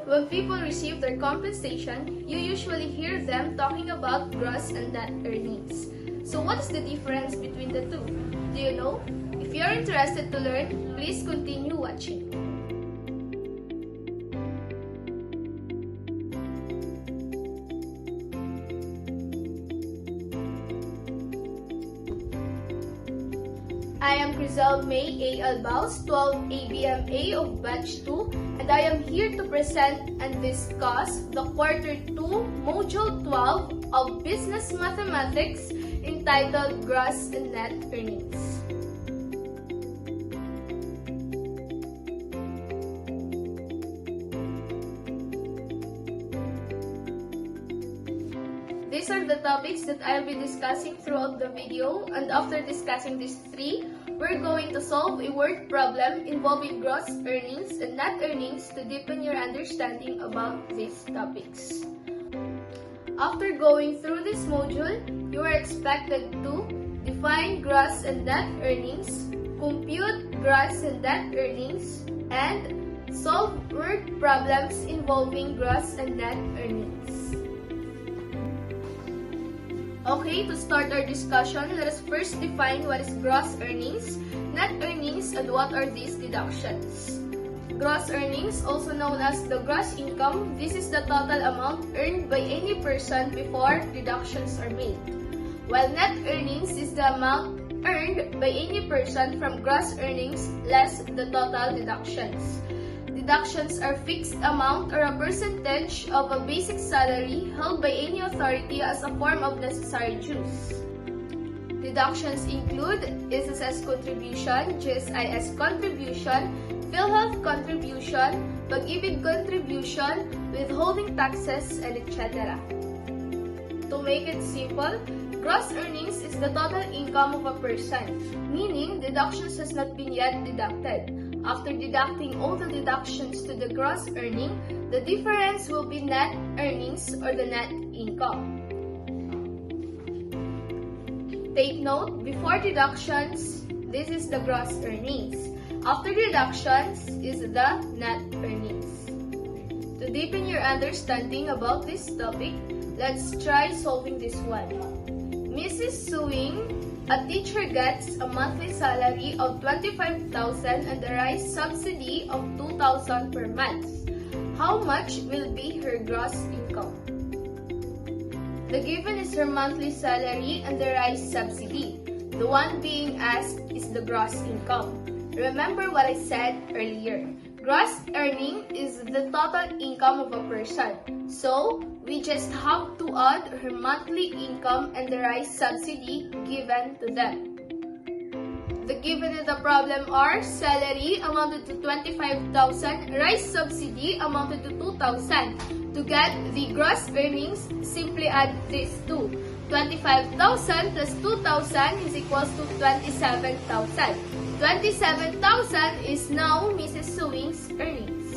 When people receive their compensation, you usually hear them talking about gross and net earnings. So what is the difference between the two? Do you know? If you are interested to learn, please continue watching. I am Crisel May A. Albaus, 12 ABM A of Batch 2, and I am here to present and discuss the Quarter 2, Module 12 of Business Mathematics entitled Gross and Net Earnings. These are the topics that I'll be discussing throughout the video, and after discussing these three, we're going to solve a word problem involving gross earnings and net earnings to deepen your understanding about these topics. After going through this module, you are expected to define gross and net earnings, compute gross and net earnings, and solve word problems involving gross and net earnings. Okay, to start our discussion, let us first define what is gross earnings, net earnings, and what are these deductions. Gross earnings, also known as the gross income, this is the total amount earned by any person before deductions are made. While net earnings is the amount earned by any person from gross earnings less the total deductions. Deductions are fixed amount or a percentage of a basic salary held by any authority as a form of necessary dues. Deductions include SSS contribution, GSIS contribution, PhilHealth contribution, Pag-ibig contribution, withholding taxes, and etc. To make it simple, gross earnings is the total income of a person, meaning deductions has not been yet deducted. After deducting all the deductions to the gross earning, the difference will be net earnings or the net income. Take note, before deductions, this is the gross earnings. After deductions is the net earnings. To deepen your understanding about this topic, let's try solving this one. Mrs. Suing, a teacher, gets a monthly salary of 25,000 and a rice subsidy of 2,000 per month. How much will be her gross income? The given is her monthly salary and the rice subsidy. The one being asked is the gross income. Remember what I said earlier. Gross earning is the total income of a person. So, we just have to add her monthly income and the rice subsidy given to them. The given in the problem are salary amounted to 25,000, rice subsidy amounted to 2,000. To get the gross earnings, simply add these two. 25,000 plus 2,000 is equals to 27,000. 27,000 is now Mrs. Suing's earnings.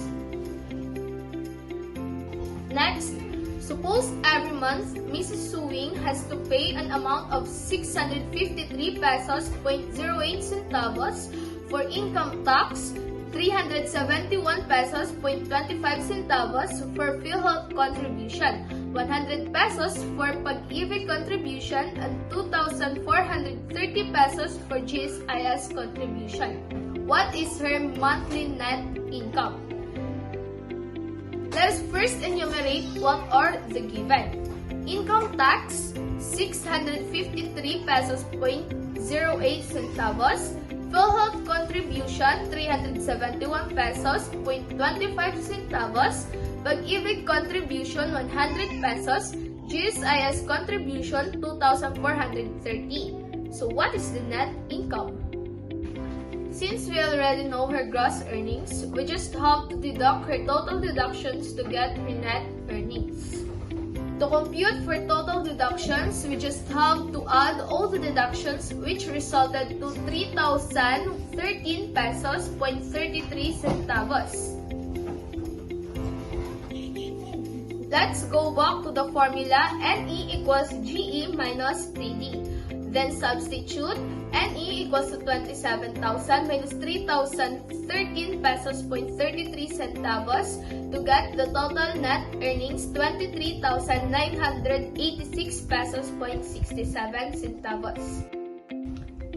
Next, suppose every month Mrs. Suing has to pay an amount of 653 pesos 0.08 centavos for income tax, 371 pesos 0.25 centavos for PhilHealth contribution, 100 pesos for Pag-ibig contribution, and 2,430 pesos for GSIS contribution. What is her monthly net income? Let us first enumerate what are the given. Income tax, 653 pesos 0.08 centavos. PhilHealth contribution, 371 pesos 0.25 centavos. Pag-ibig contribution, 100 pesos. GSIS contribution, 2,430. So what is the net income? Since we already know her gross earnings, we just have to deduct her total deductions to get her net earnings. To compute for total deductions, we just have to add all the deductions which resulted to 3,013 pesos 0.33 centavos. Let's go back to the formula NE equals GE minus 3D. Then substitute NE equals to 27,000 minus 3,013 pesos point 33 centavos to get the total net earnings 23,986 pesos point 67 centavos.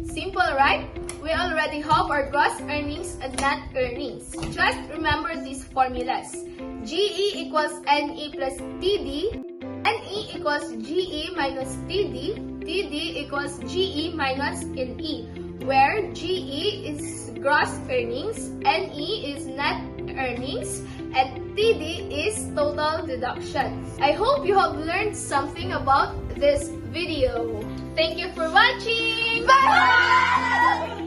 Simple, right? We already have our gross earnings and net earnings. Just remember these formulas. GE equals NE plus TD. NE equals GE minus TD. TD equals GE minus NE, where GE is gross earnings, NE is net earnings, and TD is total deductions. I hope you have learned something about this video. Thank you for watching! Bye!